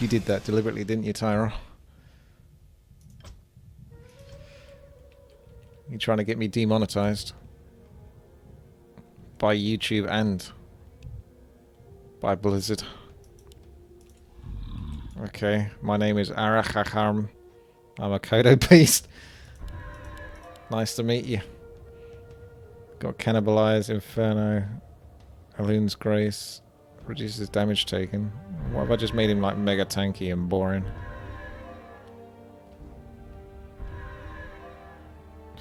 You did that deliberately, didn't you, Tyra? You trying to get me demonetized? By YouTube and by Blizzard. Okay, my name is Arachacharm. I'm a Kodo beast. Nice to meet you. Got Cannibalize, Inferno, Alun's Grace, reduces damage taken. What if I just made him like mega tanky and boring?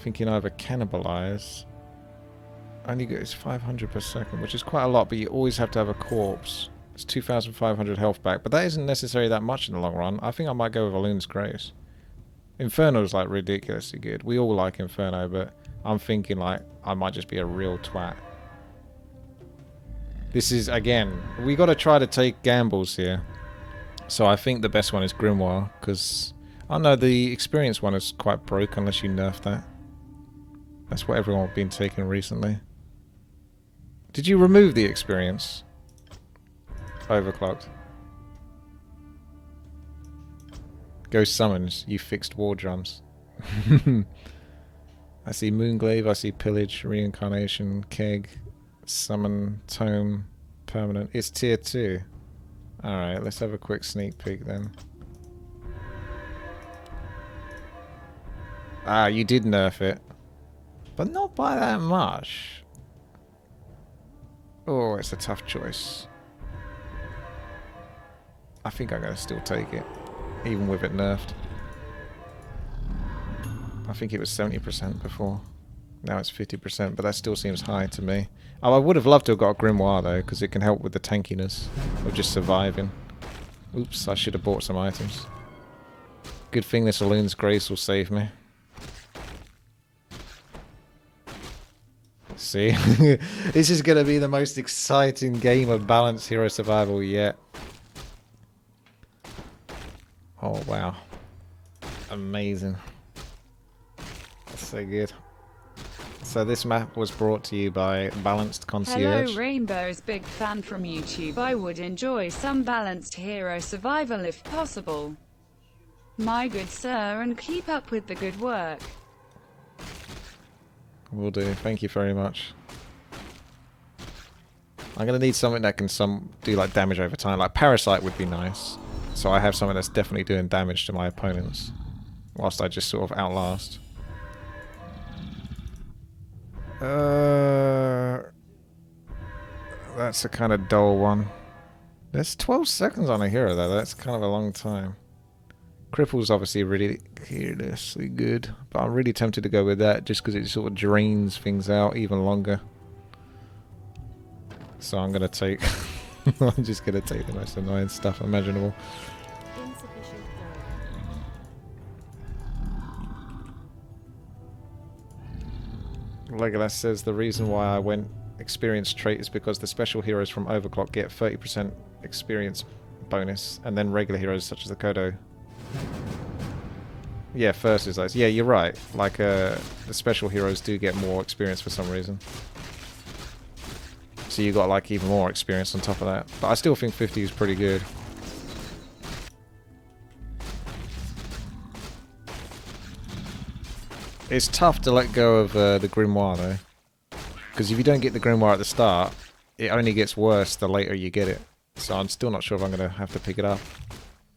Thinking either Cannibalize. Only goes 500 per second, which is quite a lot, but you always have to have a corpse. It's 2,500 health back, but that isn't necessarily that much in the long run. I think I might go with Alun's Grace. Inferno's like ridiculously good. We all like Inferno, but I'm thinking like I might just be a real twat. This is, again, we got to try to take gambles here. So I think the best one is Grimoire, because I know the experienced one is quite broke unless you nerf that. That's what everyone's been taking recently. Did you remove the experience? Overclocked. Ghost Summons, you fixed war drums. I see Moonglaive, I see Pillage, Reincarnation, Keg, Summon, Tome, Permanent. It's tier 2. Alright, let's have a quick sneak peek then. Ah, you did nerf it. But not by that much. Oh, it's a tough choice. I think I'm going to still take it. Even with it nerfed. I think it was 70% before. Now it's 50%, but that still seems high to me. Oh, I would have loved to have got a Grimoire though, because it can help with the tankiness of just surviving. Oops, I should have bought some items. Good thing this Alun's Grace will save me. See? This is going to be the most exciting game of balanced hero survival yet. Oh, wow. Amazing. That's so good. So this map was brought to you by BalancedConcierge. Hello Rainbow's big fan from YouTube. I would enjoy some balanced hero survival if possible. My good sir, and keep up with the good work. Will do. Thank you very much. I'm going to need something that can do like damage over time. Like Parasite would be nice. So I have something that's definitely doing damage to my opponents. Whilst I just sort of outlast. That's a kind of dull one. There's 12 seconds on a hero though. That's kind of a long time. Cripple's obviously ridiculously good, but I'm really tempted to go with that just because it sort of drains things out even longer. So I'm gonna take. I'm just gonna take the most annoying stuff imaginable. Legolas says the reason why I went experience trait is because the special heroes from Overclocked get 30% experience bonus, and then regular heroes such as the Kodo. Yeah, first is those. Yeah, you're right. Like, the special heroes do get more experience for some reason. So you got, like, even more experience on top of that. But I still think 50 is pretty good. It's tough to let go of the Grimoire, though. Because if you don't get the Grimoire at the start, it only gets worse the later you get it. So I'm still not sure if I'm going to have to pick it up.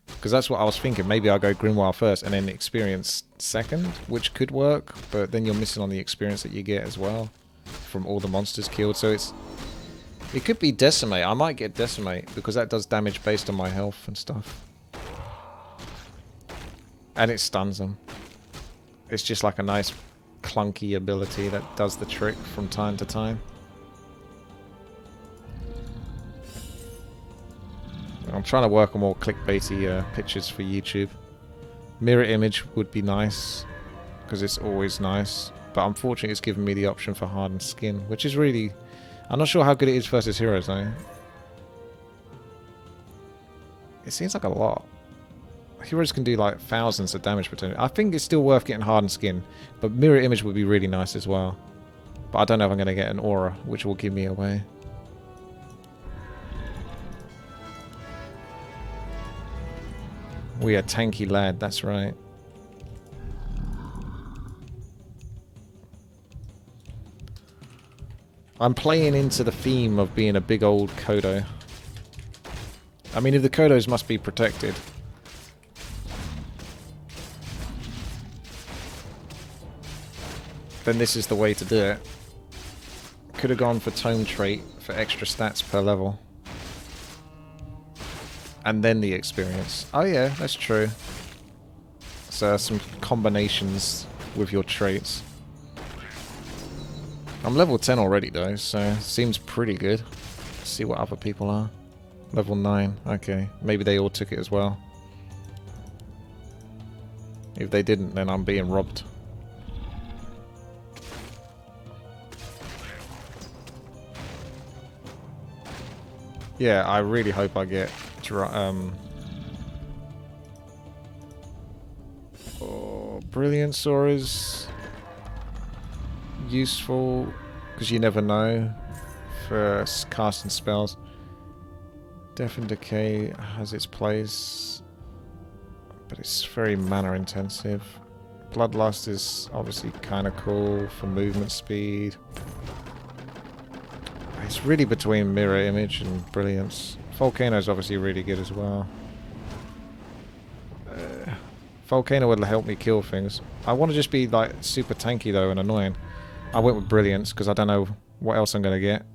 Because that's what I was thinking. Maybe I'll go Grimoire first and then experience second, which could work. But then you're missing on the experience that you get as well from all the monsters killed. So it could be Decimate. I might get Decimate because that does damage based on my health and stuff. And it stuns them. It's just like a nice clunky ability that does the trick from time to time. I'm trying to work on more clickbaity pictures for YouTube. Mirror image would be nice, because it's always nice. But unfortunately it's given me the option for hardened skin, which is really... I'm not sure how good it is versus heroes though. It seems like a lot. Heroes can do like thousands of damage potentially. I think it's still worth getting hardened skin, but mirror image would be really nice as well. But I don't know if I'm going to get an aura, which will give me away. We are tanky lad, that's right. I'm playing into the theme of being a big old Kodo. I mean, if the Kodos must be protected. Then this is the way to do it. Could have gone for Tome Trait for extra stats per level. And then the experience. Oh yeah, that's true. So some combinations with your traits. I'm level 10 already though, so seems pretty good. Let's see what other people are. Level 9, okay. Maybe they all took it as well. If they didn't, then I'm being robbed. Yeah, I really hope I get Brilliant Sora's useful because you never know for casting spells. Death and Decay has its place, but it's very mana intensive. Bloodlust is obviously kind of cool for movement speed. It's really between Mirror Image and Brilliance. Volcano is obviously really good as well. Volcano would help me kill things. I want to just be like super tanky though and annoying. I went with Brilliance because I don't know what else I'm going to get.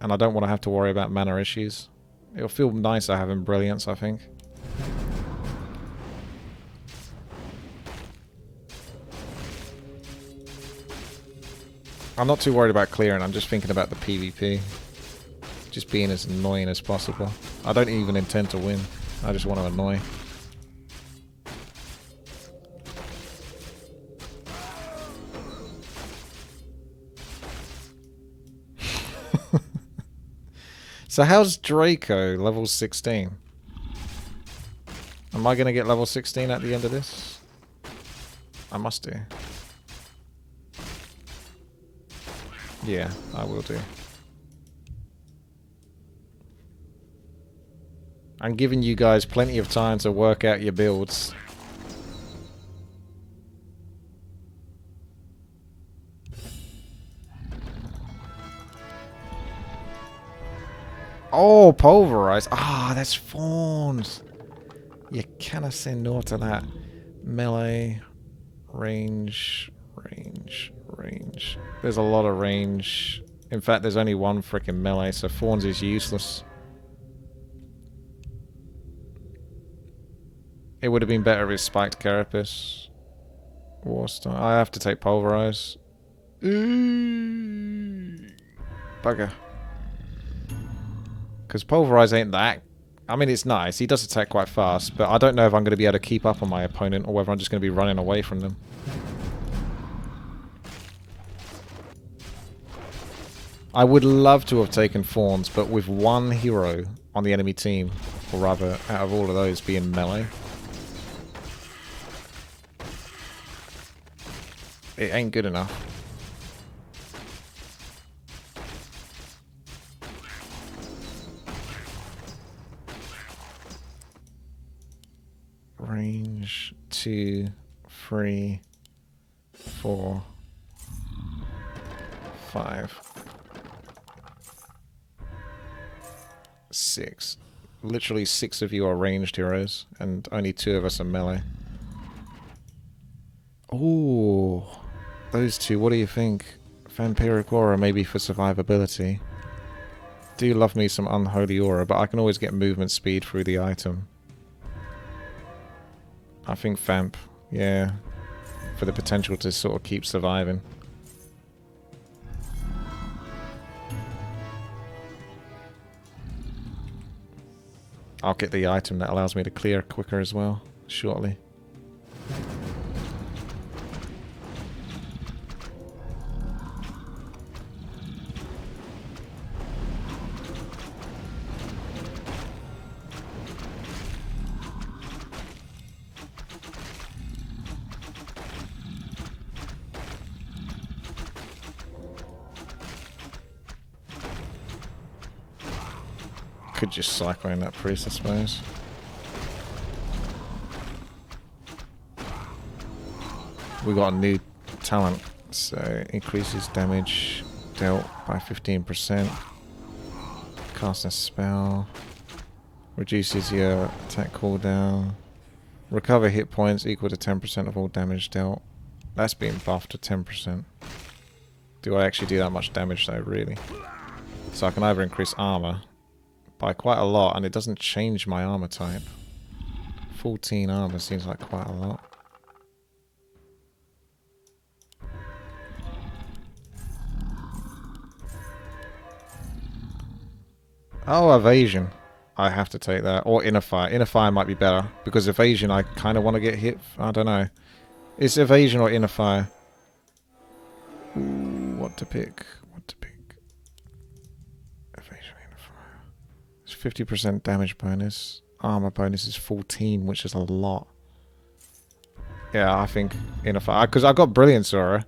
And I don't want to have to worry about mana issues. It'll feel nicer having Brilliance, I think. I'm not too worried about clearing, I'm just thinking about the PvP. Just being as annoying as possible. I don't even intend to win. I just want to annoy. So how's Draco level 16? Am I going to get level 16 at the end of this? I must do. Yeah, I will do. I'm giving you guys plenty of time to work out your builds. Oh, pulverize. Ah, that's fawns. You cannot say no to that. Melee, range. There's a lot of range. In fact, there's only one freaking melee, so fawns is useless. It would have been better if it spiked Carapace. Warstar. I have to take pulverize. Bugger. Because pulverize ain't that. I mean, it's nice. He does attack quite fast, but I don't know if I'm going to be able to keep up on my opponent or whether I'm just going to be running away from them. I would love to have taken Fawns, but with one hero on the enemy team, or rather, out of all of those being melee, it ain't good enough. Range 2, 3, 4, 5, 6. Literally 6 of you are ranged heroes, and only 2 of us are melee. Ooh, those 2, what do you think? Vampiric Aura maybe for survivability. Do love me some Unholy Aura, but I can always get movement speed through the item. I think Vamp, yeah, for the potential to sort of keep surviving. I'll get the item that allows me to clear quicker as well, shortly. Could just cyclone that priest, I suppose. we got a new talent. So increases damage dealt by 15%. Cast a spell. Reduces your attack cooldown. Recover hit points equal to 10% of all damage dealt. That's being buffed to 10%. Do I actually do that much damage though, really? So I can either increase armor by quite a lot, and it doesn't change my armor type. 14 armor seems like quite a lot. Oh, evasion. I have to take that. Or inner fire. Inner fire might be better, because evasion I kind of want to get hit. I don't know. It's evasion or inner fire. Ooh, what to pick? What to pick? Evasion, inner fire. It's 50% damage bonus. Armor bonus is 14, which is a lot. Yeah, I think inner fire. Because I got Brilliance Aura.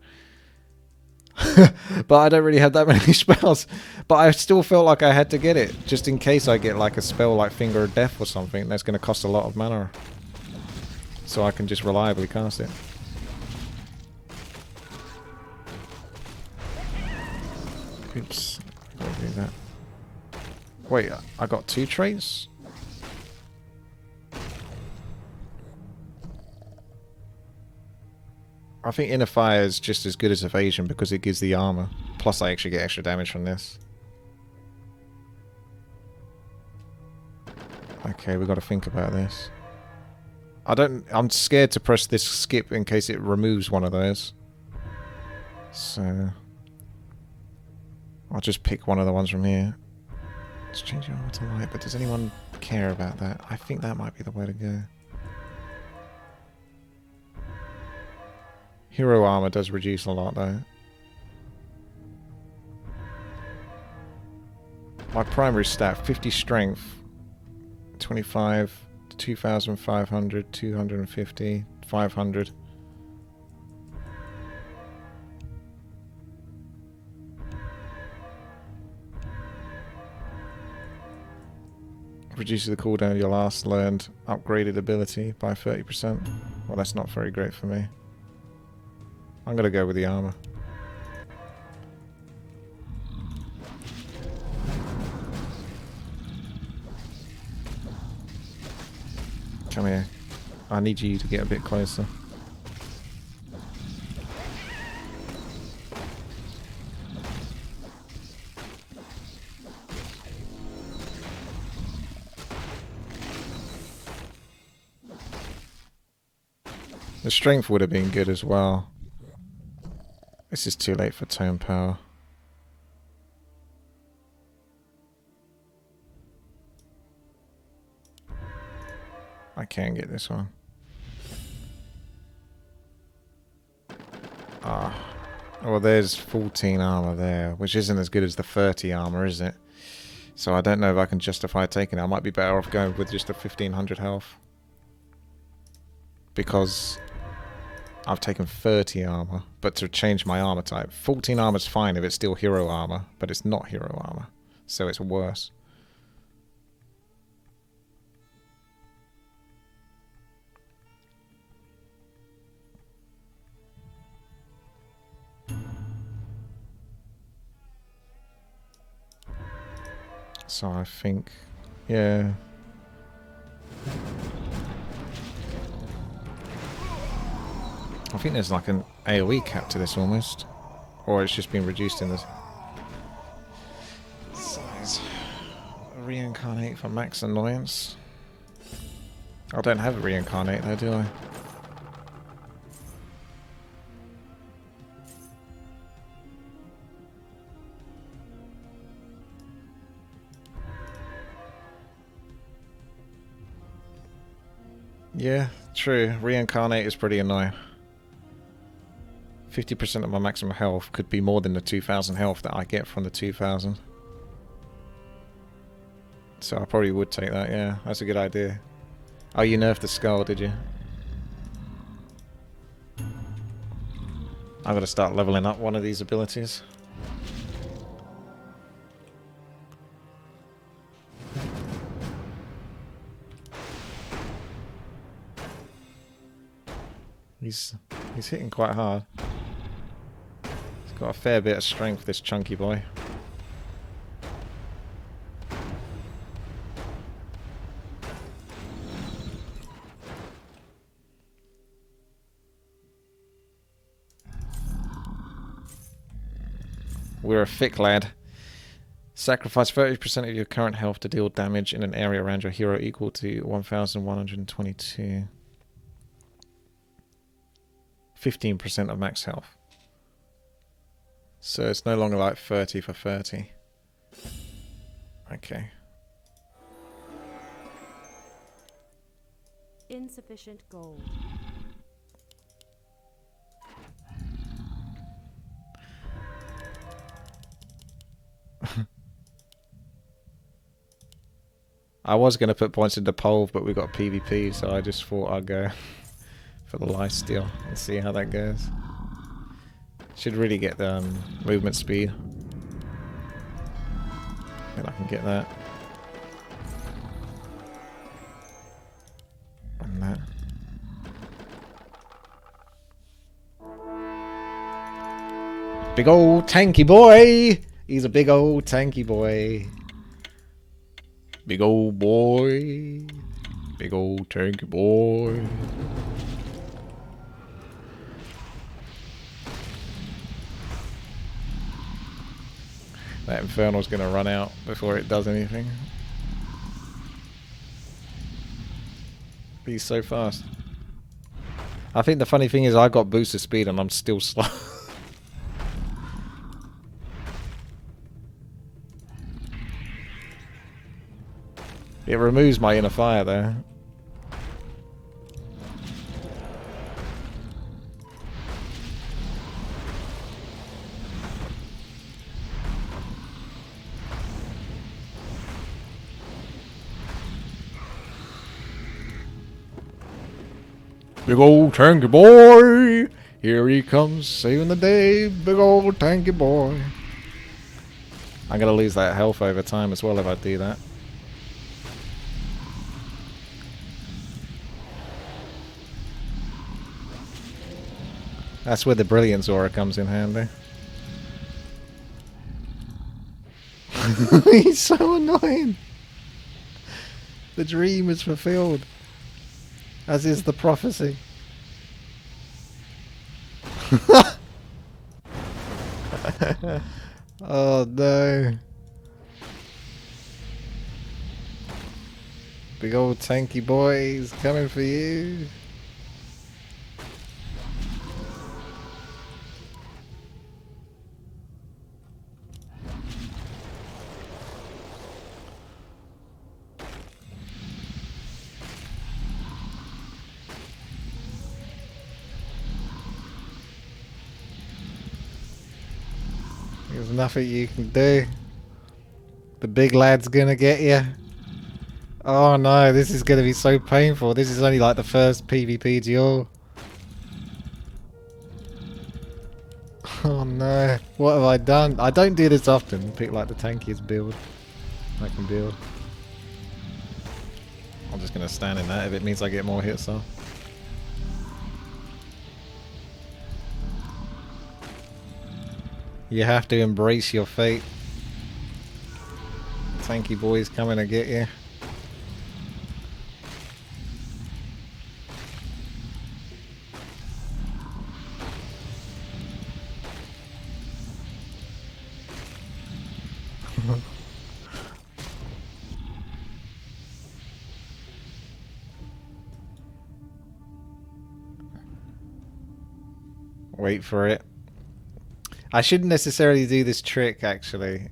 But I don't really have that many spells. But I still felt like I had to get it. Just in case I get like a spell like Finger of Death or something. That's going to cost a lot of mana. So I can just reliably cast it. Oops. I gotta do that. Wait, I got 2 traits? I think Inner Fire is just as good as Evasion because it gives the armor. Plus I actually get extra damage from this. Okay, we got to think about this. I'm scared to press this skip in case it removes one of those. So I'll just pick one of the ones from here. Let's change your armor to light, but does anyone care about that? I think that might be the way to go. Hero armor does reduce a lot though. My primary stat, 50 strength, 25, 2,500, 250, 500. Reduces the cooldown of your last learned upgraded ability by 30%. Well, that's not very great for me. I'm gonna go with the armor. Come here. I need you to get a bit closer. The strength would have been good as well. This is too late for tone power. I can get this one. Ah. Well, there's 14 armor there, which isn't as good as the 30 armor, is it? So I don't know if I can justify taking it. I might be better off going with just a 1500 health. Because I've taken 30 armor, but to change my armor type. 14 armor's fine if it's still hero armor, but it's not hero armor, so it's worse. So I think, yeah. I think there's like an AoE cap to this almost. Or it's just been reduced in the size. Reincarnate for max annoyance. I don't have a reincarnate though, do I? Yeah, true. Reincarnate is pretty annoying. 50% of my maximum health could be more than the 2,000 health that I get from the 2,000. So I probably would take that, yeah. That's a good idea. Oh, you nerfed the skull, did you? I've got to start leveling up one of these abilities. He's He's hitting quite hard. He's got a fair bit of strength, this chunky boy. We're a thick lad. Sacrifice 30% of your current health to deal damage in an area around your hero equal to 1,122. 15% of max health. So it's no longer like 30 for 30. Okay. Insufficient gold. I was going to put points into pole, but we got PvP, so I just thought I'd go for the lifesteal and see how that goes. Should really get the movement speed. And I can get that. And that. Big old tanky boy! He's a big old tanky boy. Big old boy. Big old tanky boy. That Infernal's gonna run out before it does anything. He's so fast. I think the funny thing is I got boosted speed and I'm still slow. It removes my inner fire there. Big old tanky boy! Here he comes, saving the day, big old tanky boy. I'm gonna lose that health over time as well if I do that. That's where the Brilliance Aura comes in handy. He's so annoying! The dream is fulfilled. As is the prophecy. Oh no. Big old tanky boy is coming for you. There's nothing you can do. The big lad's gonna get you. Oh no, this is gonna be so painful. This is only like the first PvP duel. Oh no, what have I done? I don't do this often. Pick like the tankiest build I can build. I'm just gonna stand in that if it means I get more hits off. You have to embrace your fate. Tanky boy's coming to get you. Wait for it. I shouldn't necessarily do this trick, actually.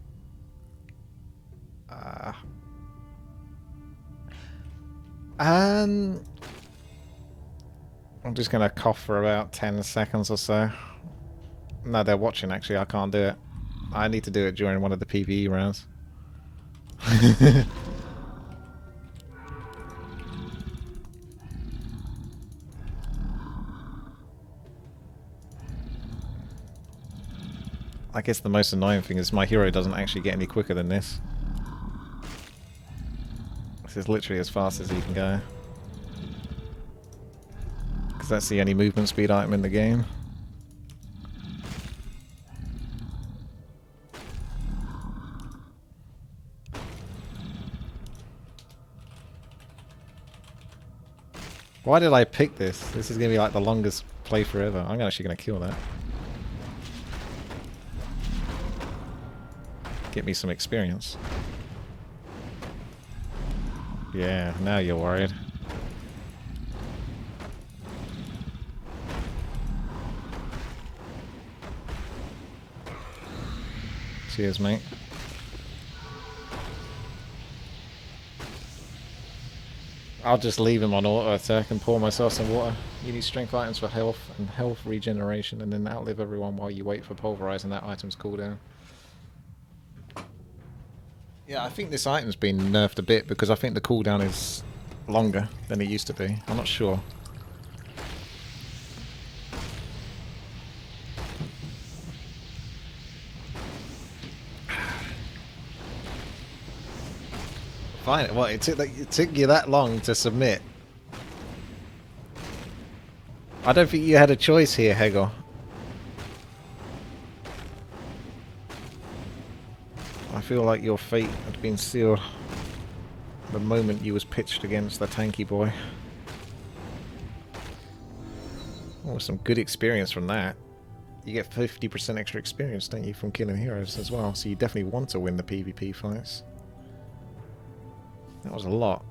I'm just going to cough for about 10 seconds or so. No, they're watching, actually. I can't do it. I need to do it during one of the PvE rounds. I guess the most annoying thing is my hero doesn't actually get any quicker than this. This is literally as fast as he can go. Because Because that's the only movement speed item in the game. Why did I pick this? This is going to be like the longest playthrough ever. I'm actually going to kill that. Get me some experience. Yeah, now you're worried. Cheers, mate. I'll just leave him on auto attack and pour myself some water. You need strength items for health and health regeneration, and then outlive everyone while you wait for pulverizing that item's cooldown. Yeah, I think this item's been nerfed a bit because I think the cooldown is longer than it used to be. I'm not sure. Fine. Well, it took you that long to submit. I don't think you had a choice here, Hegel. I feel like your fate had been sealed the moment you was pitched against the tanky boy. Oh, some good experience from that. You get 50% extra experience, don't you, from killing heroes as well, so you definitely want to win the PvP fights. That was a lot.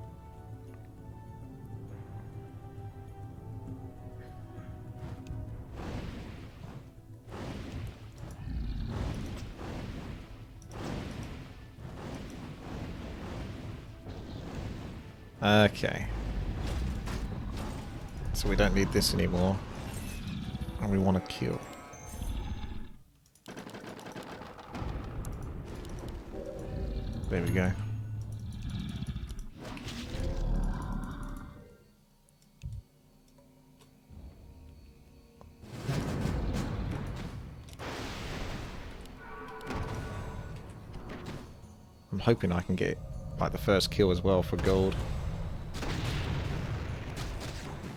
Okay. So we don't need this anymore. And we want to kill. There we go. I'm hoping I can get like the first kill as well for gold.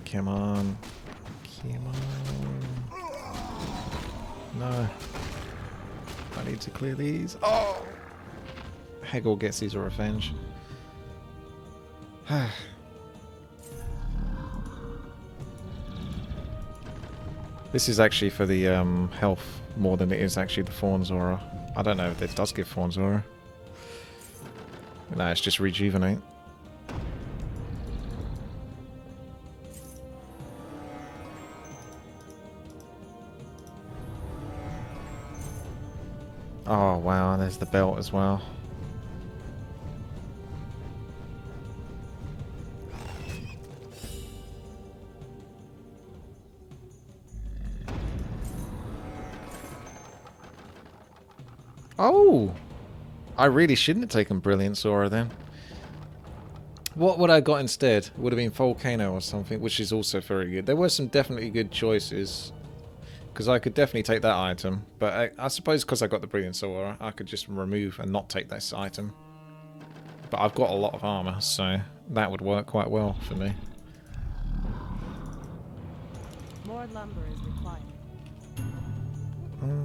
Come on. Come on. No. I need to clear these. Oh! Hegel gets his revenge. This is actually for the health more than it is actually the Fawn's Aura. I don't know if this does give Fawn's Aura. No, it's just rejuvenate. Oh wow, there's the belt as well. Oh! I really shouldn't have taken Brilliance Aura then. What would I got instead? Would have been Volcano or something, which is also very good. There were some definitely good choices. Because I could definitely take that item. But I suppose because I got the Brilliance Aura, I could just remove and not take this item. But I've got a lot of armor, so that would work quite well for me. More lumber is required.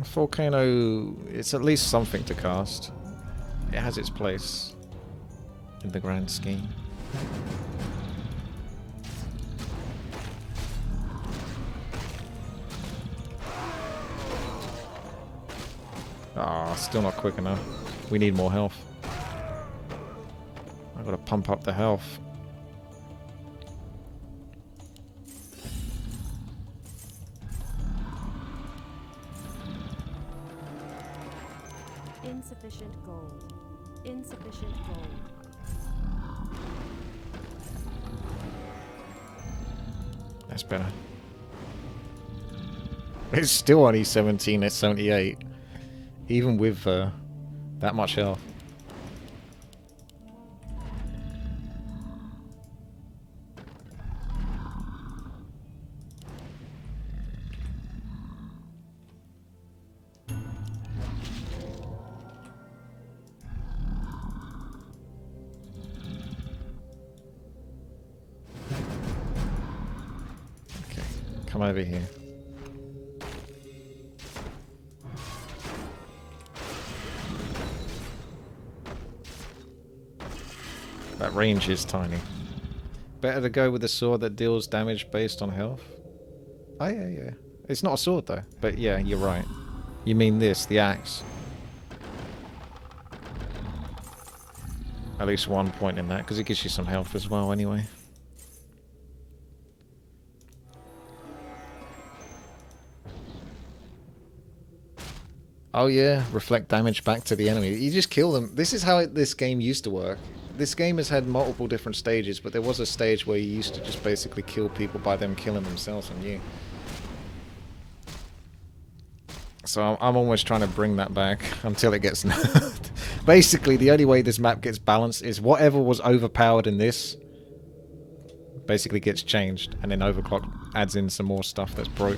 Volcano, it's at least something to cast. It has its place in the grand scheme. Ah, still not quick enough. We need more health. I've got to pump up the health. Insufficient gold. Insufficient gold. That's better. It's still only 17 at 78. Even with that much health. come over here. That range is tiny. Better to go with a sword that deals damage based on health. Oh yeah, yeah. It's not a sword though, but yeah, you're right. You mean this, the axe. At least 1 point in that, because it gives you some health as well anyway. Oh yeah, reflect damage back to the enemy. You just kill them. This is how this game used to work. This game has had multiple different stages, but there was a stage where you used to just basically kill people by them killing themselves on you. So I'm almost trying to bring that back until it gets nerfed. Basically, the only way this map gets balanced is whatever was overpowered in this basically gets changed, and then Overclocked adds in some more stuff that's broke.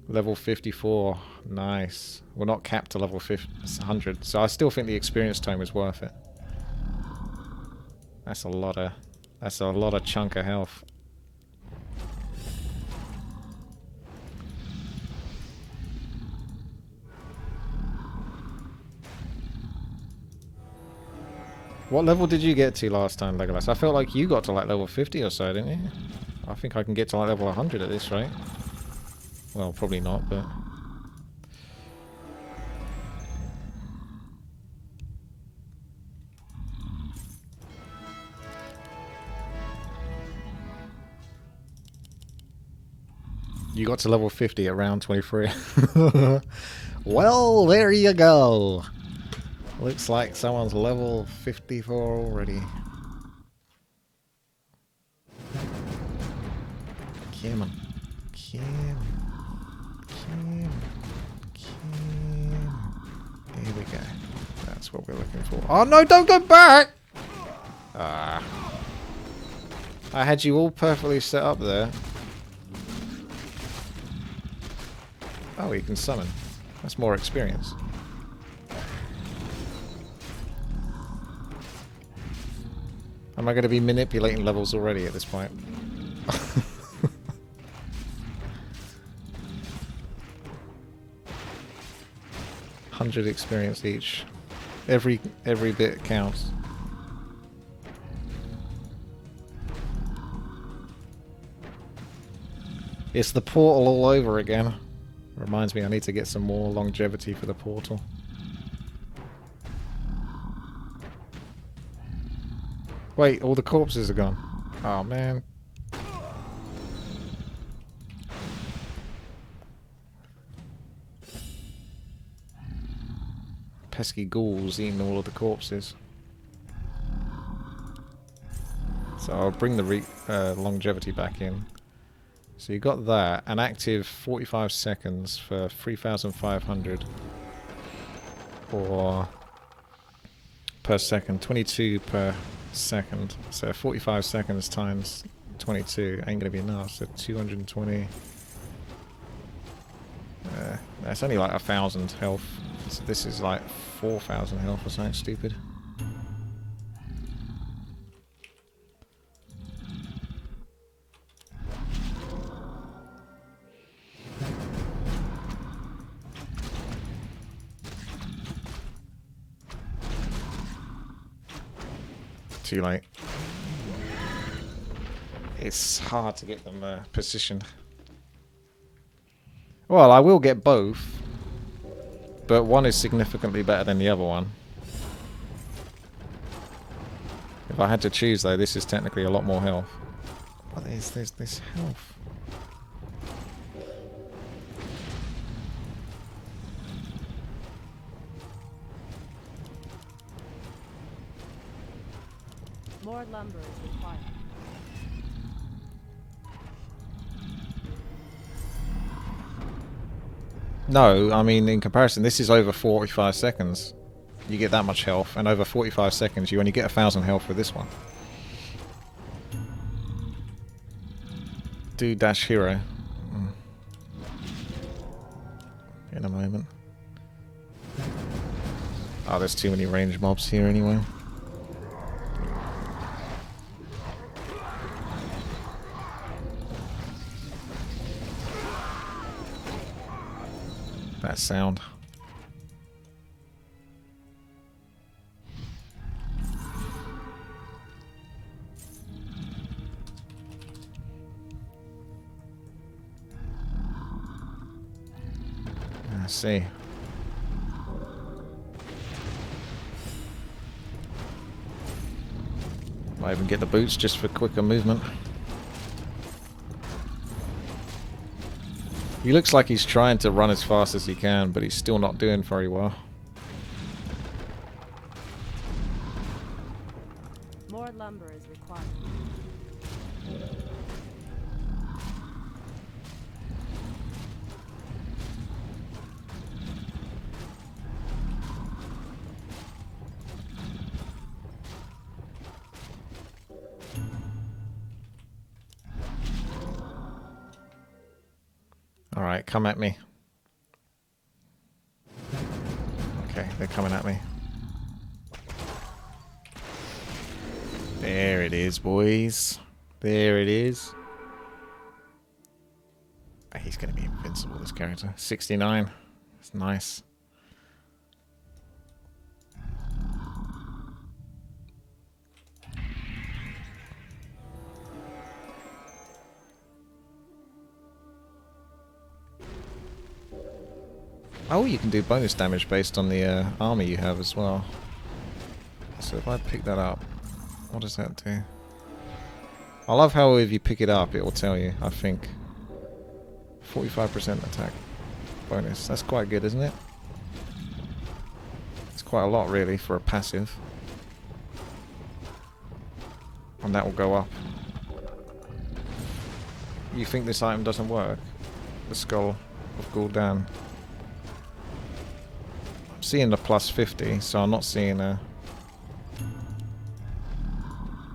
Level 54, nice. We're not capped to level 100, so I still think the experience tome is worth it. That's a lot of chunk of health. What level did you get to last time, Legolas? I felt like you got to like level 50 or so, didn't you? I think I can get to like level 100 at this rate. Well, probably not, but... You got to level 50 at round 23. Well, there you go. Looks like someone's level 54 already. Come on. Come on. Here we go. That's what we're looking for. Oh no, don't go back! Ah. I had you all perfectly set up there. Oh, you can summon. That's more experience. Am I going to be manipulating levels already at this point? 100 experience each. Every bit counts. It's the portal all over again. Reminds me I need to get some more longevity for the portal. Wait, all the corpses are gone. Oh man. Pesky ghouls eating all of the corpses. So I'll bring the longevity back in. So you got that, an active 45 seconds for 3,500 or per second, 22 per second. So 45 seconds times 22 ain't gonna be enough. So 220. That's only like 1,000 health. So this is like 4,000 health or something stupid. Too late. It's hard to get them positioned. Well, I will get both, but one is significantly better than the other one. If I had to choose, though, this is technically a lot more health. What is this health? More lumber is required. No, I mean, in comparison, this is over 45 seconds. You get that much health, and over 45 seconds, you only get 1,000 health with this one. Do dash hero. In a moment. Oh, there's too many range mobs here anyway. That sound. I see. Might even get the boots just for quicker movement. He looks like he's trying to run as fast as he can, but he's still not doing very well. More lumber is required. Alright, come at me. Okay, they're coming at me. There it is, boys. There it is. He's going to be invincible, this character. 69. That's nice. Oh, you can do bonus damage based on the army you have as well. So if I pick that up, what does that do? I love how if you pick it up, it will tell you, I think. 45% attack bonus. That's quite good, isn't it? It's quite a lot, really, for a passive. And that will go up. You think this item doesn't work? The Skull of Gul'dan. I'm seeing the plus 50, so I'm not seeing a...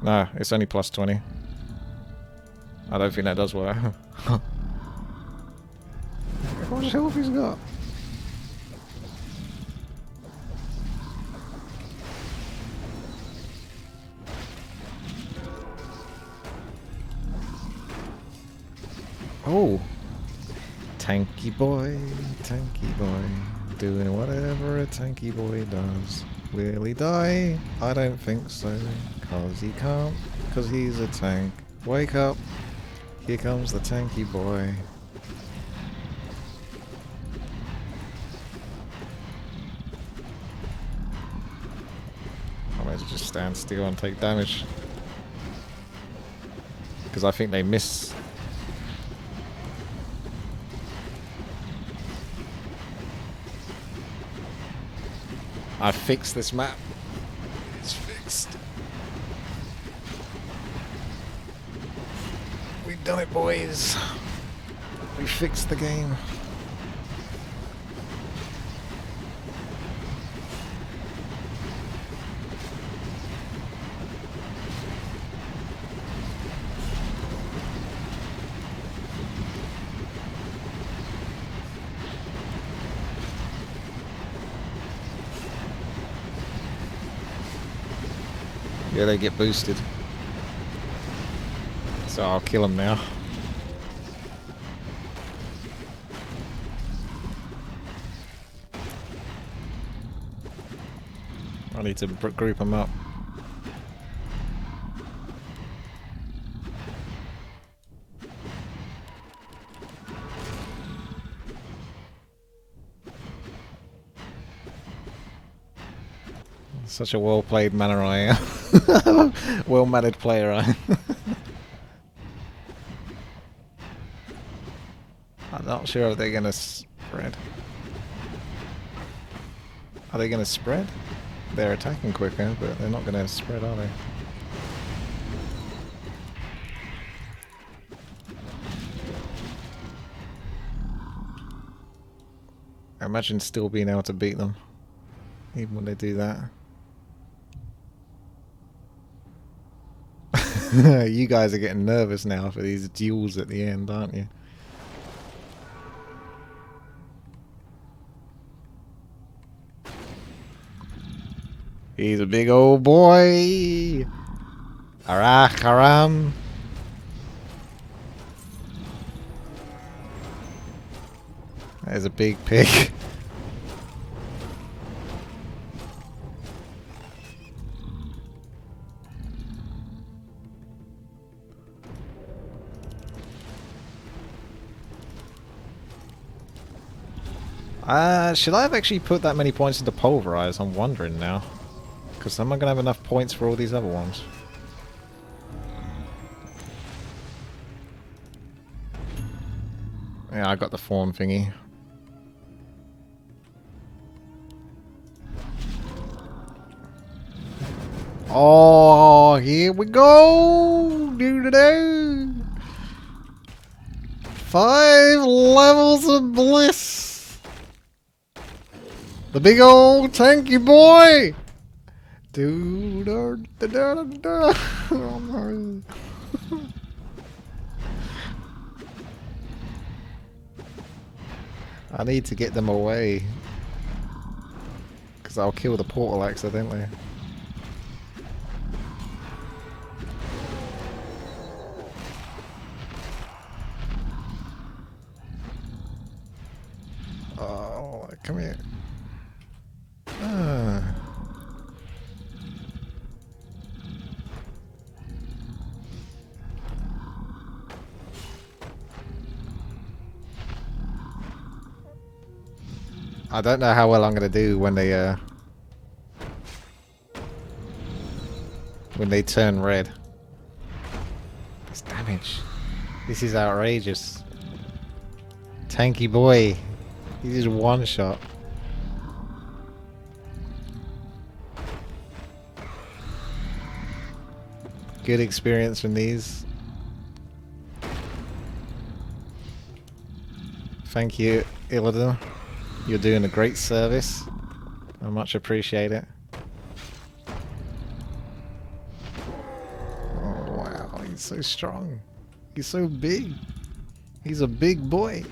No, it's only plus 20. I don't think that does work. How much health he's got? Oh! Tanky boy, doing whatever a tanky boy does. Will he die? I don't think so, cause he can't, cause he's a tank. Wake up, here comes the tanky boy. I might as well just stand still and take damage. Because I think they miss. I fixed this map. It's fixed. We've done it, boys. We fixed the game. Yeah, they get boosted. So I'll kill them now. I need to group them up. Such a well-played manner I am. Well-mannered player I am. I'm not sure if they're going to spread. Are they going to spread? They're attacking quicker, but they're not going to spread, are they? Imagine still being able to beat them, even when they do that. You guys are getting nervous now for these duels at the end, aren't you? He's a big old boy! Arach haram! That is a big pig. Should I have actually put that many points into Pulverize? I'm wondering now. Because am I going to have enough points for all these other ones? Yeah, I got the fawn thingy. Oh, here we go! Do-do-do! 5 levels of bliss! The big old tanky boy! Do-da-da-da-da-da. Oh, no. I need to get them away. Because I'll kill the portal accidentally. Oh, come here. I don't know how well I'm going to do when they turn red. This damage. This is outrageous. Tanky boy. He just one shot. Good experience from these. Thank you, Illidan. You're doing a great service. I much appreciate it. Oh wow, he's so strong. He's so big. He's a big boy.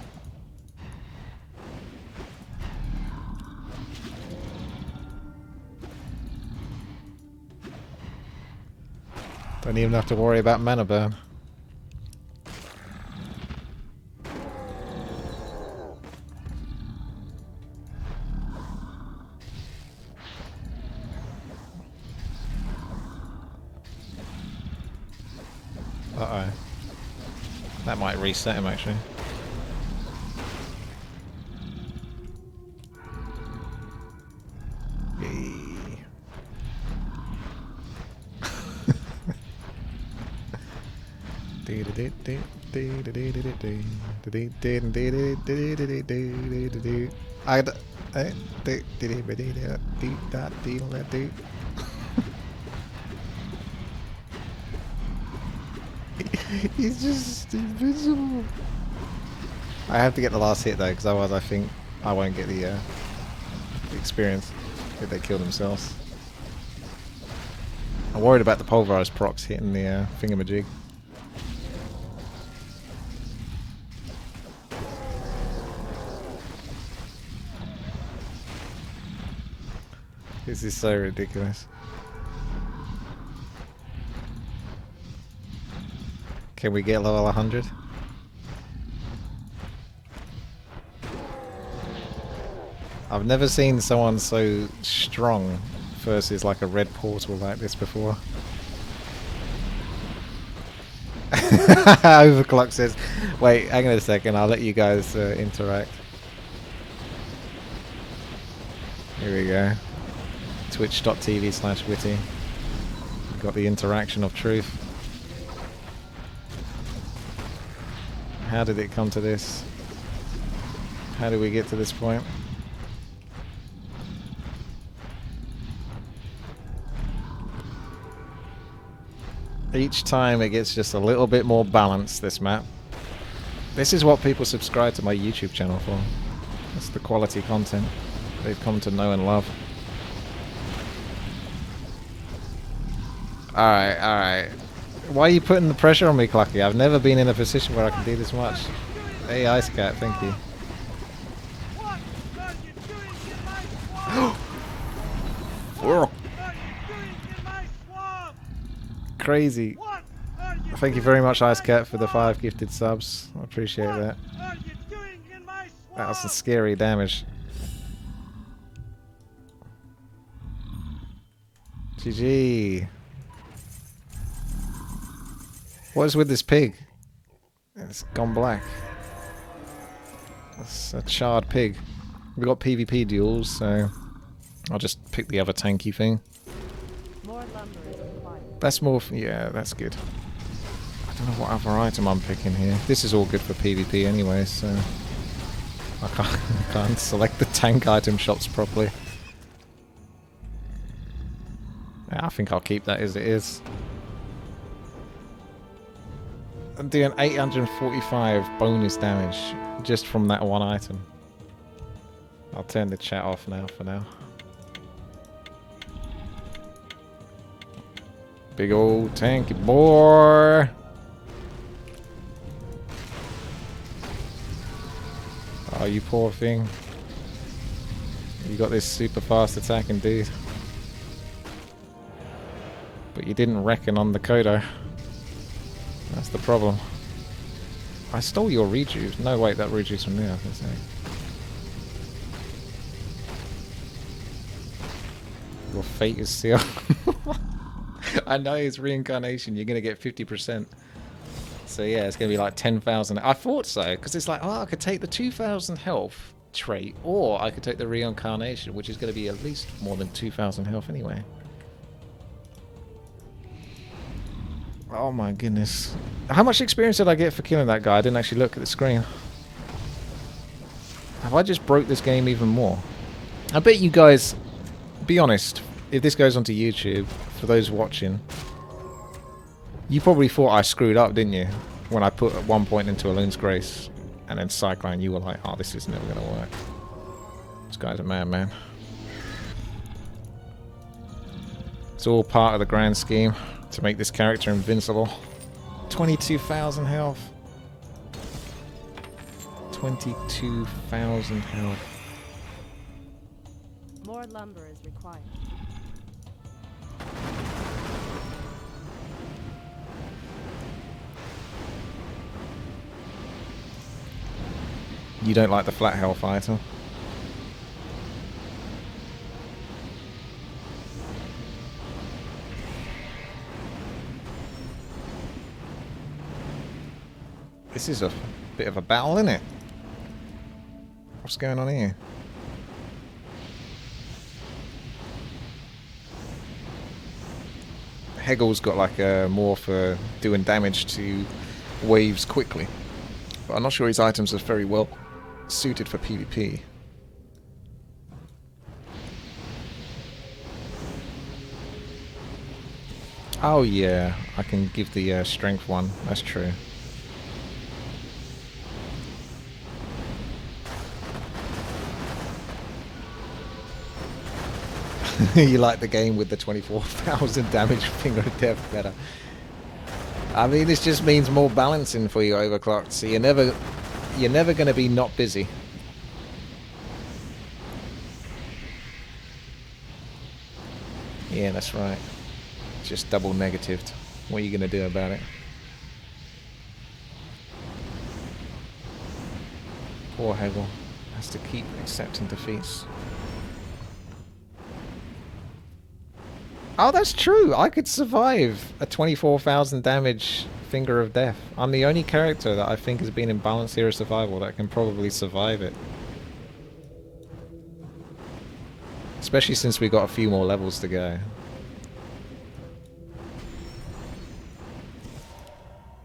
Don't even have to worry about mana burn. Uh-oh. That might reset him actually. He's just invisible. I have to get the last hit though, because otherwise I think I won't get the experience if they kill themselves. I'm worried about the pulverized procs hitting the thingamajig. This is so ridiculous. Can we get level 100? I've never seen someone so strong versus like a red portal like this before. Overclocked says, wait, hang on a second, I'll let you guys interact. Here we go. Twitch.tv/Wtii. Got the interaction of truth. How did it come to this? How did we get to this point? Each time it gets just a little bit more balanced, this map. This is what people subscribe to my YouTube channel for. That's the quality content they've come to know and love. Alright, alright. Why are you putting the pressure on me, Clucky? I've never been in a position where I can do this much. Hey, Ice Cat, thank you. Crazy. Thank you very much, Ice Cat, for the 5 gifted subs. I appreciate that. That was some scary damage. GG. What is with this pig? It's gone black. It's a charred pig. We got PvP duels, so I'll just pick the other tanky thing. More lumber is required. That's more. Yeah, that's good. I don't know what other item I'm picking here. This is all good for PvP anyway, so I can't select the tank item shops properly. Yeah, I think I'll keep that as it is. I'm doing 845 bonus damage just from that one item. I'll turn the chat off now for now. Big old tanky boy. Oh, you poor thing. You got this super fast attacking dude. But you didn't reckon on the Kodo. That's the problem. I stole your rejuve. No, wait, that rejuve's from there, I was gonna say. Your fate is sealed. I know it's reincarnation. You're gonna get 50%. So yeah, it's gonna be like 10,000. I thought so, because it's like, oh, I could take the 2,000 health trait, or I could take the reincarnation, which is gonna be at least more than 2,000 health anyway. Oh my goodness. How much experience did I get for killing that guy? I didn't actually look at the screen. Have I just broke this game even more? I bet you guys, be honest, if this goes onto YouTube, for those watching, you probably thought I screwed up, didn't you? When I put at one point into Aloon's Grace, and then Cyclone, you were like, oh, this is never going to work. This guy's a madman. It's all part of the grand scheme to make this character invincible. 22,000 health. 22,000 health. More lumber is required. You don't like the flat health item? This is a bit of a battle, isn't it? What's going on here? Hegel's got like a more for doing damage to waves quickly. But I'm not sure his items are very well suited for PvP. Oh yeah, I can give the strength one, that's true. You like the game with the 24,000 damage finger of death better. I mean, this just means more balancing for you, Overclocked, so you're never going to be not busy. Yeah, that's right. Just double negatived. What are you going to do about it? Poor Hegel has to keep accepting defeats. Oh, that's true. I could survive a 24,000 damage Finger of Death. I'm the only character that I think has been in Balanced Hero Survival that can probably survive it. Especially since we got a few more levels to go.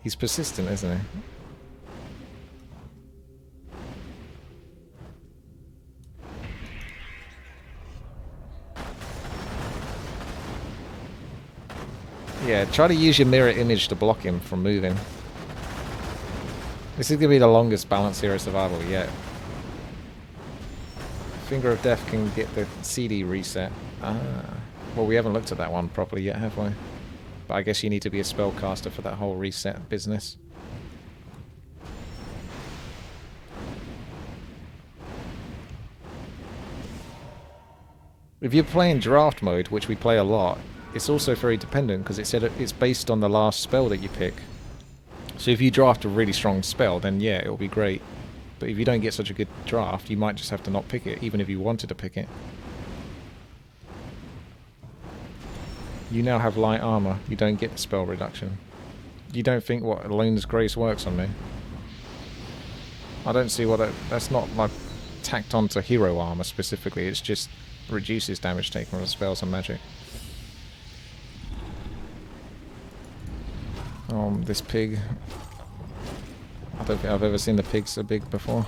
He's persistent, isn't he? Yeah, try to use your mirror image to block him from moving. This is going to be the longest Balanced Hero Survival yet. Finger of Death can get the CD reset. Ah. Well, we haven't looked at that one properly yet, have we? But I guess you need to be a spellcaster for that whole reset business. If you're playing draft mode, which we play a lot, it's also very dependent because it said it's based on the last spell that you pick. So if you draft a really strong spell, then yeah, it'll be great. But if you don't get such a good draft, you might just have to not pick it, even if you wanted to pick it. You now have light armor. You don't get the spell reduction. You don't think what Alone's Grace works on me? I don't see what that's not like tacked onto hero armor specifically. It's just reduces damage taken from spells and magic. This pig. I don't think I've ever seen the pig so big before.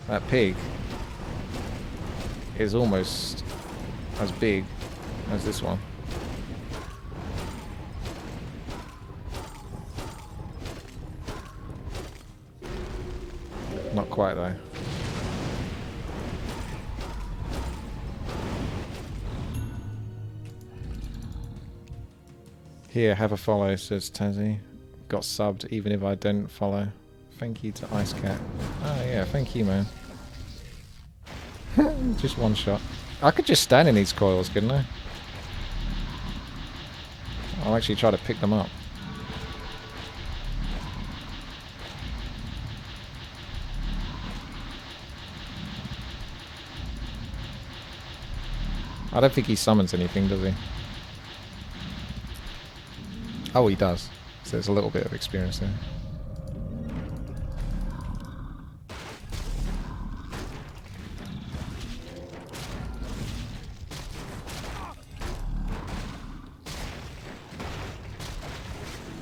That pig is almost as big as this one. Not quite though. Here, have a follow, says Tazzy. Got subbed even if I didn't follow. Thank you to Ice Cat. Oh yeah, thank you, man. Just one shot. I could just stand in these coils, couldn't I? I'll actually try to pick them up. I don't think he summons anything, does he? Oh, he does. So there's a little bit of experience there.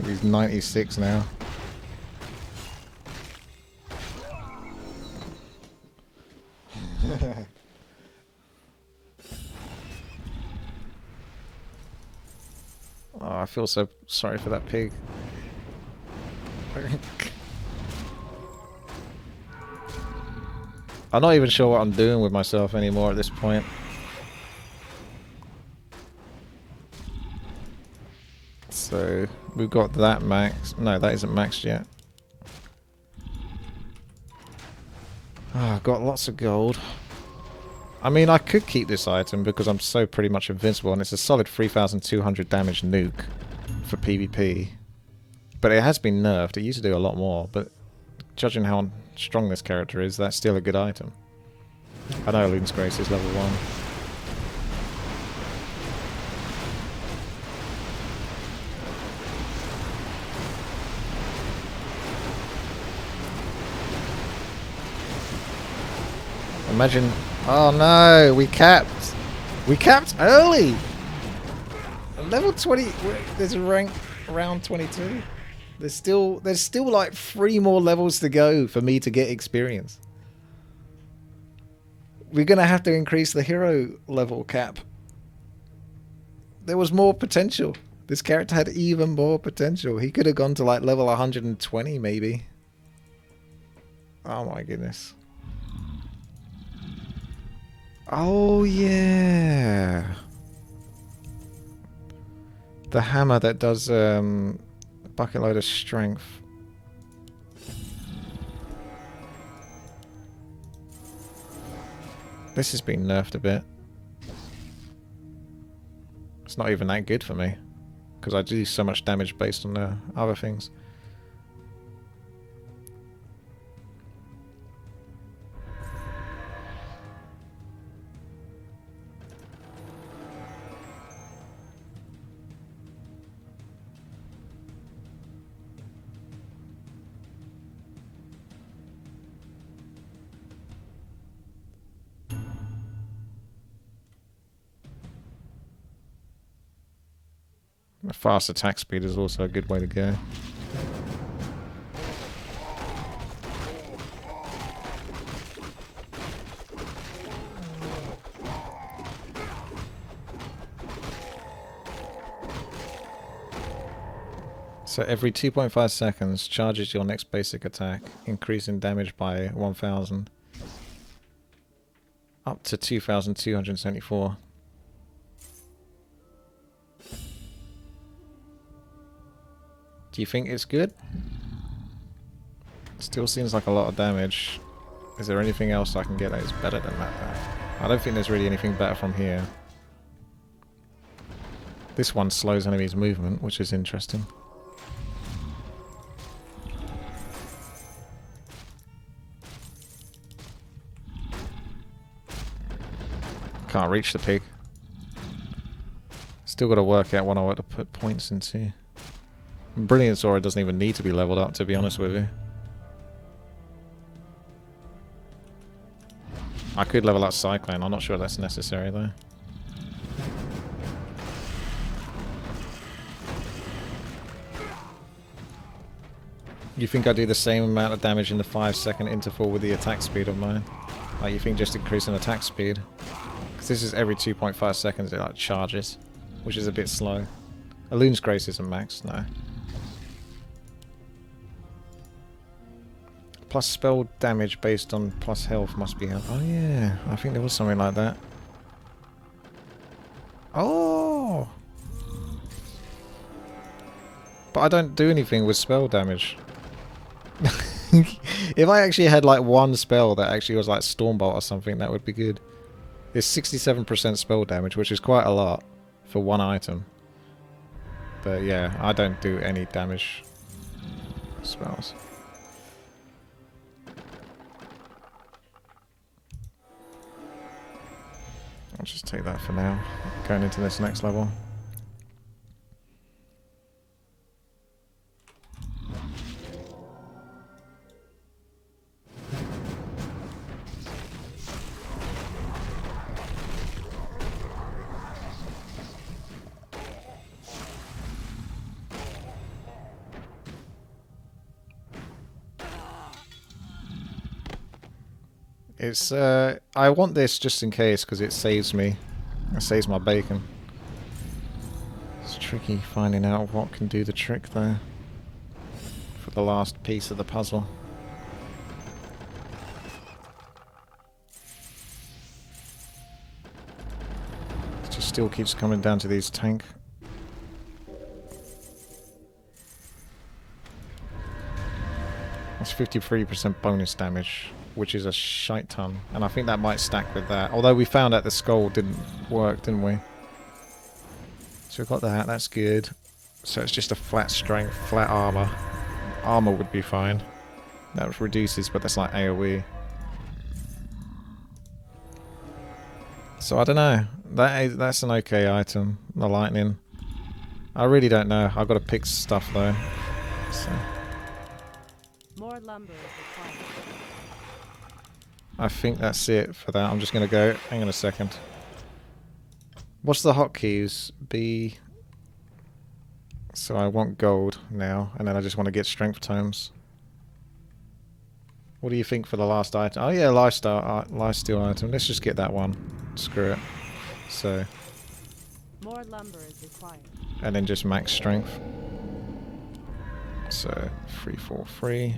He's 96 now. Oh, I feel so sorry for that pig. I'm not even sure what I'm doing with myself anymore at this point. So, we've got that max. No, that isn't maxed yet. Oh, I've got lots of gold. I mean, I could keep this item because I'm so pretty much invincible, and it's a solid 3,200 damage nuke for PvP. But it has been nerfed. It used to do a lot more, but judging how strong this character is, that's still a good item. I know Loon's Grace is level 1. Imagine... Oh no, we capped. We capped early. Level 20. There's a rank around 22. There's still like 3 more levels to go for me to get experience. We're gonna have to increase the hero level cap. There was more potential. This character had even more potential. He could have gone to like level 120 maybe. Oh my goodness. Oh yeah, the hammer that does a bucket load of strength. This has been nerfed a bit. It's not even that good for me because I do so much damage based on the other things. A fast attack speed is also a good way to go. So every 2.5 seconds charges your next basic attack, increasing damage by 1,000. Up to 2,274. Do you think it's good? Still seems like a lot of damage. Is there anything else I can get that is better than that? I don't think there's really anything better from here. This one slows enemies' movement, which is interesting. Can't reach the pig. Still got to work out what I want to put points into. Brilliance Aura doesn't even need to be leveled up, to be honest with you. I could level up Cyclone. I'm not sure that's necessary though. You think I do the same amount of damage in the 5-second interval with the attack speed of mine? Like, you think just increasing attack speed? Because this is every 2.5 seconds it like charges, which is a bit slow. Elun's Grace isn't max, no. Plus spell damage based on plus health must be health. Oh yeah, I think there was something like that. Oh! But I don't do anything with spell damage. If I actually had like one spell that actually was like Stormbolt or something, that would be good. There's 67% spell damage, which is quite a lot for one item. But yeah, I don't do any damage spells. I'll just take that for now, going into this next level. It's, I want this just in case, because it saves me. It saves my bacon. It's tricky finding out what can do the trick, though. For the last piece of the puzzle. It just still keeps coming down to these tank. That's 53% bonus damage, which is a shite ton, and I think that might stack with that. Although we found out the skull didn't work, didn't we? So we've got that, that's good. So it's just a flat strength, flat armor. Armor would be fine. That reduces, but that's like AoE. So I don't know. That's an okay item, the lightning. I really don't know. I've got to pick stuff though. So. More lumber is required. I think that's it for that. I'm just going to go. Hang on a second. What's the hotkeys? B. So I want gold now, and then I just want to get strength tomes. What do you think for the last item? Oh yeah, lifesteal item. Let's just get that one. Screw it. So. More lumber is required. And then just max strength. So 343.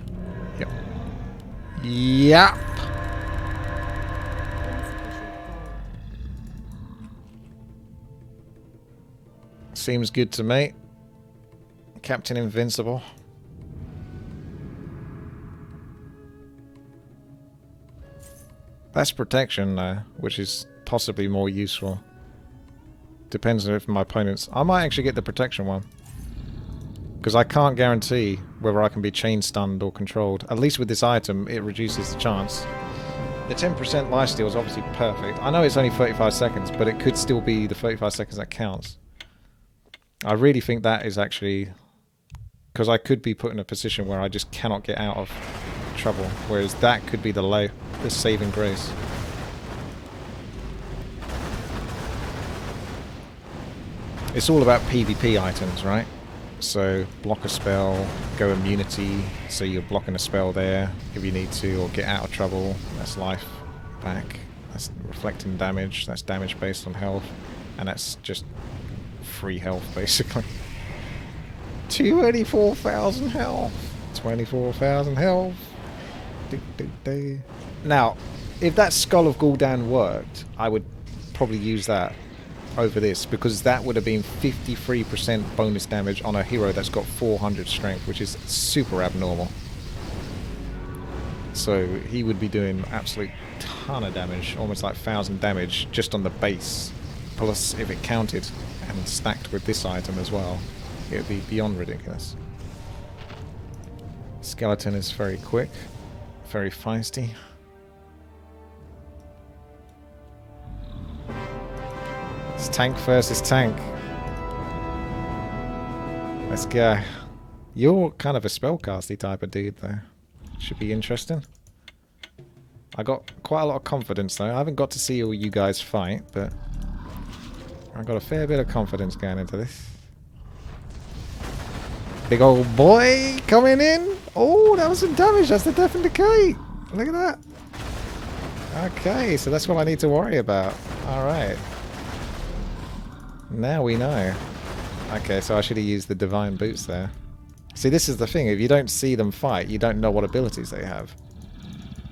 Yep. Yep. Seems good to me. Captain Invincible. That's protection though, which is possibly more useful. Depends on if my opponent's... I might actually get the protection one. Because I can't guarantee whether I can be chain stunned or controlled. At least with this item, it reduces the chance. The 10% lifesteal is obviously perfect. I know it's only 35 seconds, but it could still be the 35 seconds that counts. I really think that is actually... Because I could be put in a position where I just cannot get out of trouble. Whereas that could be the saving grace. It's all about PvP items, right? So, block a spell, go immunity, so you're blocking a spell there if you need to, or get out of trouble, that's life back. That's reflecting damage, that's damage based on health, and that's just free health, basically. 24,000 health! 24,000 health! Now, if that Skull of Gul'dan worked, I would probably use that over this, because that would have been 53% bonus damage on a hero that's got 400 strength, which is super abnormal. So he would be doing absolute ton of damage, almost like 1,000 damage just on the base. Plus, if it counted and stacked with this item as well, it would be beyond ridiculous. Skeleton is very quick, very feisty. tank versus tank. Let's go. You're kind of a spellcasty type of dude, though. Should be interesting. I got quite a lot of confidence, though. I haven't got to see all you guys fight, but I got a fair bit of confidence going into this. Big old boy coming in. Oh, that was some damage. That's the death and decay. Look at that. Okay, so that's what I need to worry about. Alright. Now we know. Okay, so I should have used the divine boots there. See, this is the thing. If you don't see them fight, you don't know what abilities they have.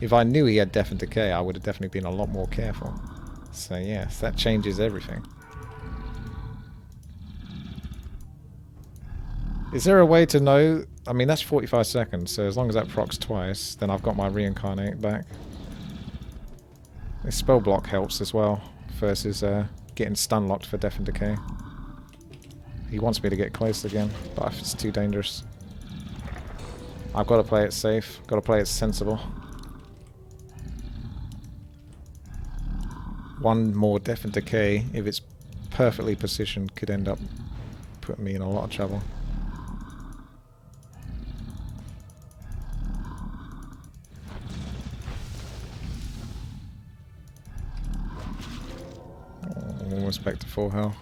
If I knew he had death and decay, I would have definitely been a lot more careful. So yes, that changes everything. Is there a way to know? I mean, that's 45 seconds, so as long as that procs twice, then I've got my reincarnate back. This spell block helps as well, versus getting stun locked for death and decay. He wants me to get close again, but it's too dangerous. I've got to play it safe, got to play it sensible. One more death and decay, if it's perfectly positioned, could end up putting me in a lot of trouble. Almost back to full health.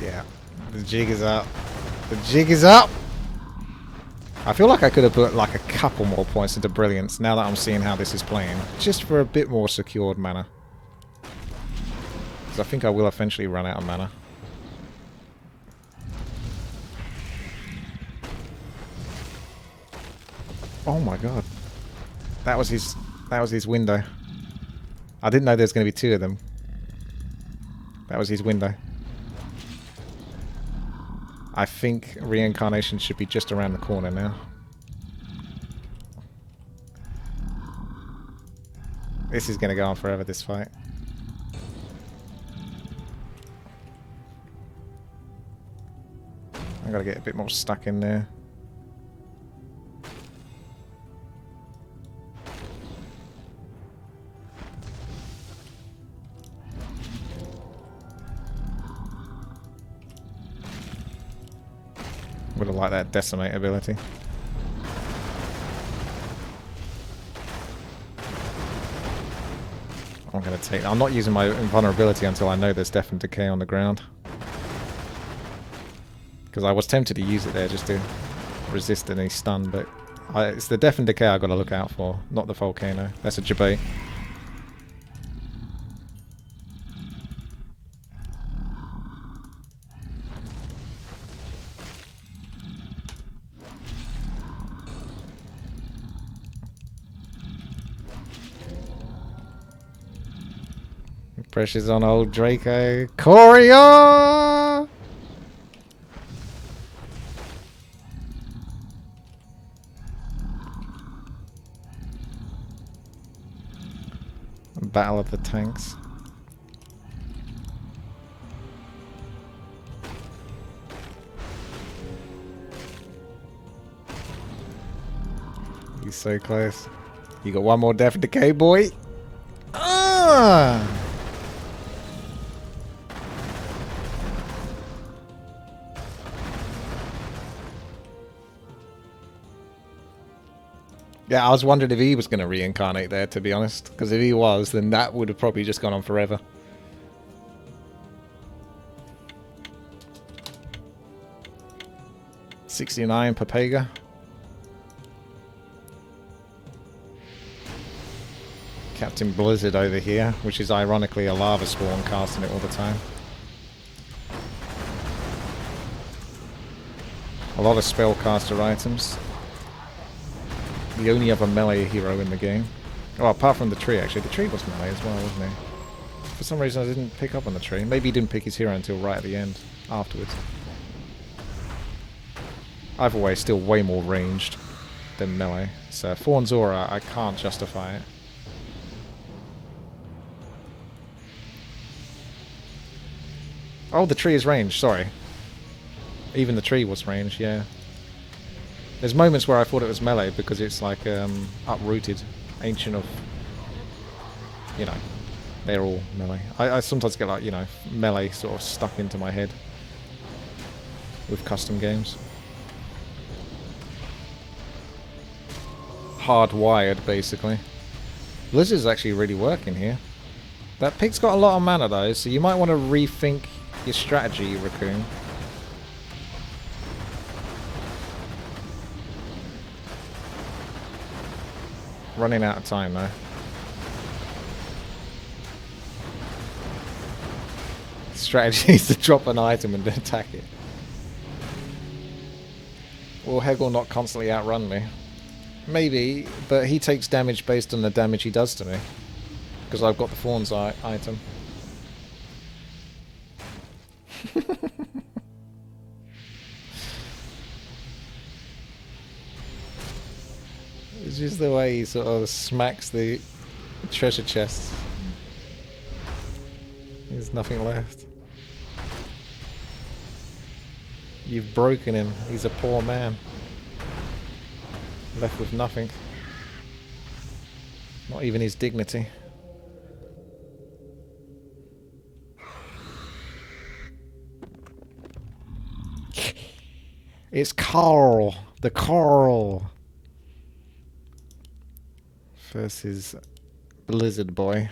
Yeah, the jig is up. The jig is up! I feel like I could have put like a couple more points into Brilliance now that I'm seeing how this is playing. Just for a bit more secured mana. Because I think I will eventually run out of mana. Oh my god. That was his window. I didn't know there was going to be two of them. That was his window. I think reincarnation should be just around the corner now. This is going to go on forever, this fight. I've got to get a bit more stuck in there. Would have liked that decimate ability. I'm going to take... I'm not using my invulnerability until I know there's death and decay on the ground. Because I was tempted to use it there just to resist any stun, but it's the death and decay I've got to look out for, not the volcano. That's a debate. Pressure's on old Draco. Courier! Battle of the Tanks. He's so close. You got one more death and decay, boy. Ah! Yeah, I was wondering if he was going to reincarnate there, to be honest. Because if he was, then that would have probably just gone on forever. $69 Papega. Captain Blizzard over here, which is ironically a lava spawn casting it all the time. A lot of spellcaster items. The only other melee hero in the game. Oh, apart from the tree, actually. The tree was melee as well, wasn't he? For some reason I didn't pick up on the tree. Maybe he didn't pick his hero until right at the end, afterwards. Either way, still way more ranged than melee. So, Fawn's Aura, I can't justify it. Oh, the tree is ranged, sorry. Even the tree was ranged, yeah. There's moments where I thought it was melee because it's like uprooted, ancient of, you know, they're all melee. I sometimes get like, you know, melee sort of stuck into my head with custom games. Hardwired, basically. Blizzard's actually really working here. That pig's got a lot of mana though, so you might want to rethink your strategy, Raccoon. Running out of time though. Strategy is to drop an item and attack it. Will Hegel not constantly outrun me? Maybe, but he takes damage based on the damage he does to me. Because I've got the Fawn's item. It's just the way he sort of smacks the treasure chests. There's nothing left. You've broken him. He's a poor man. Left with nothing. Not even his dignity. It's Carl. The Carl. Versus Blizzard Boy.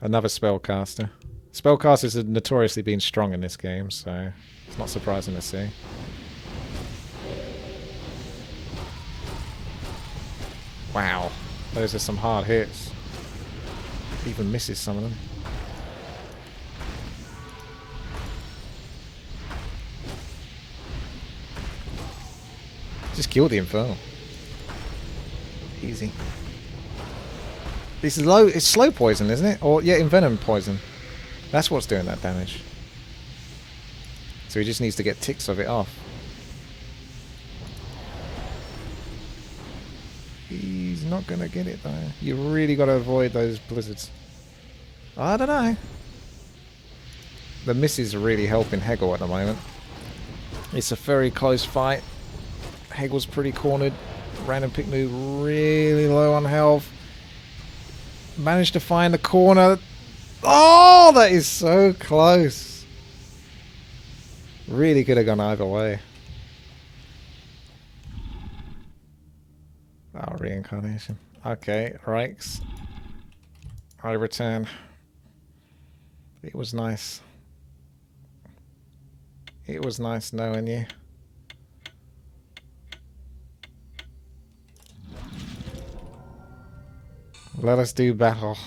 Another spellcaster. Spellcasters have notoriously been strong in this game, so it's not surprising to see. Wow, those are some hard hits. Even misses some of them. Just kill the Infernal. Easy. This is low. It's slow poison, isn't it? Or yeah, envenom poison. That's what's doing that damage. So he just needs to get ticks of it off. He's not gonna get it though. You really got to avoid those blizzards. I don't know. The misses are really helping Hegel at the moment. It's a very close fight. Hegel's pretty cornered. Random Picnu really low on health. Managed to find the corner. Oh, that is so close. Really could have gone either way. Oh, reincarnation. Okay, Reichs. I return. It was nice. It was nice knowing you. Let us do battle.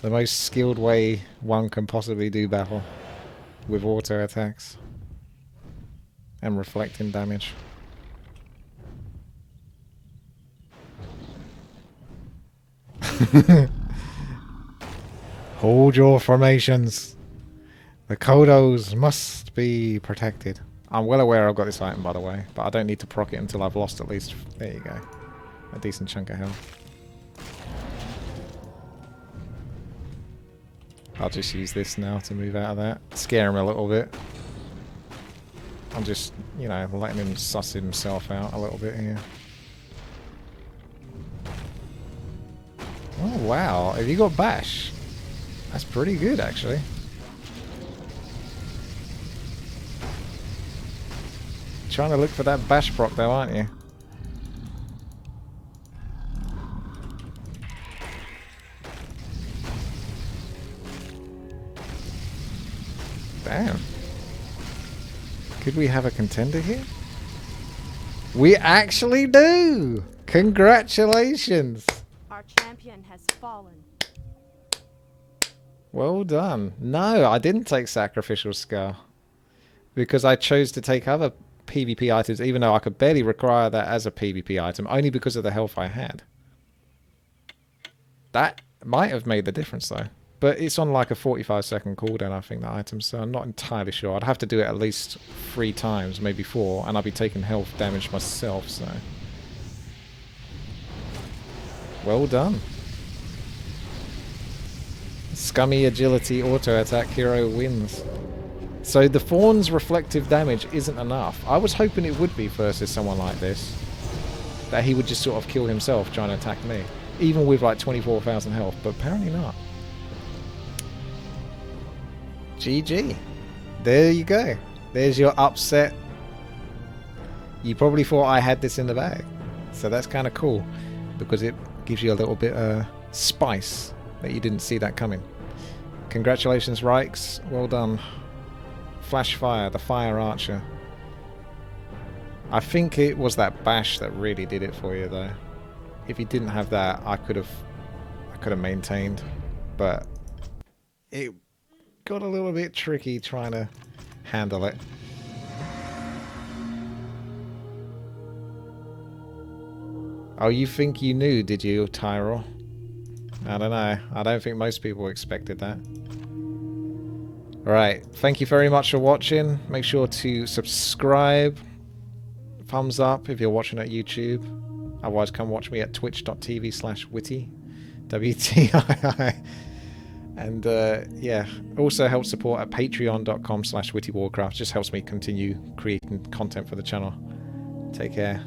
The most skilled way one can possibly do battle. With auto attacks. And reflecting damage. Hold your formations. The Kodos must be protected. I'm well aware I've got this item, by the way, but I don't need to proc it until I've lost at least, there you go, a decent chunk of health. I'll just use this now to move out of that. Scare him a little bit. I'm just, you know, letting him suss himself out a little bit here. Oh wow, have you got Bash? That's pretty good actually. Trying to look for that Bash proc though, aren't you? Damn. Could we have a contender here? We actually do! Congratulations! Our champion has fallen. Well done. No, I didn't take Sacrificial Skull. Because I chose to take other PvP items, even though I could barely require that as a PvP item, only because of the health I had. That might have made the difference though. But it's on like a 45-second cooldown, I think, that item, so I'm not entirely sure. I'd have to do it at least 3 times, maybe 4, and I'd be taking health damage myself, so... Well done. Scummy agility auto attack hero wins. So the Fawn's reflective damage isn't enough. I was hoping it would be versus someone like this. That he would just sort of kill himself trying to attack me. Even with like 24,000 health, but apparently not. GG. There you go. There's your upset. You probably thought I had this in the bag. So that's kind of cool. Because it gives you a little bit of spice that you didn't see that coming. Congratulations, Rikes. Well done. Flash Fire, the Fire Archer. I think it was that bash that really did it for you, though. If you didn't have that, I could have maintained, but it got a little bit tricky trying to handle it. Oh, you think you knew, did you, Tyrell? I don't know. I don't think most people expected that. Alright, thank you very much for watching. Make sure to subscribe. Thumbs up if you're watching at YouTube. Otherwise, come watch me at twitch.tv/Wtii. WTiiWarcraft. And yeah, also help support at patreon.com/WTiiWarcraft. Just helps me continue creating content for the channel. Take care.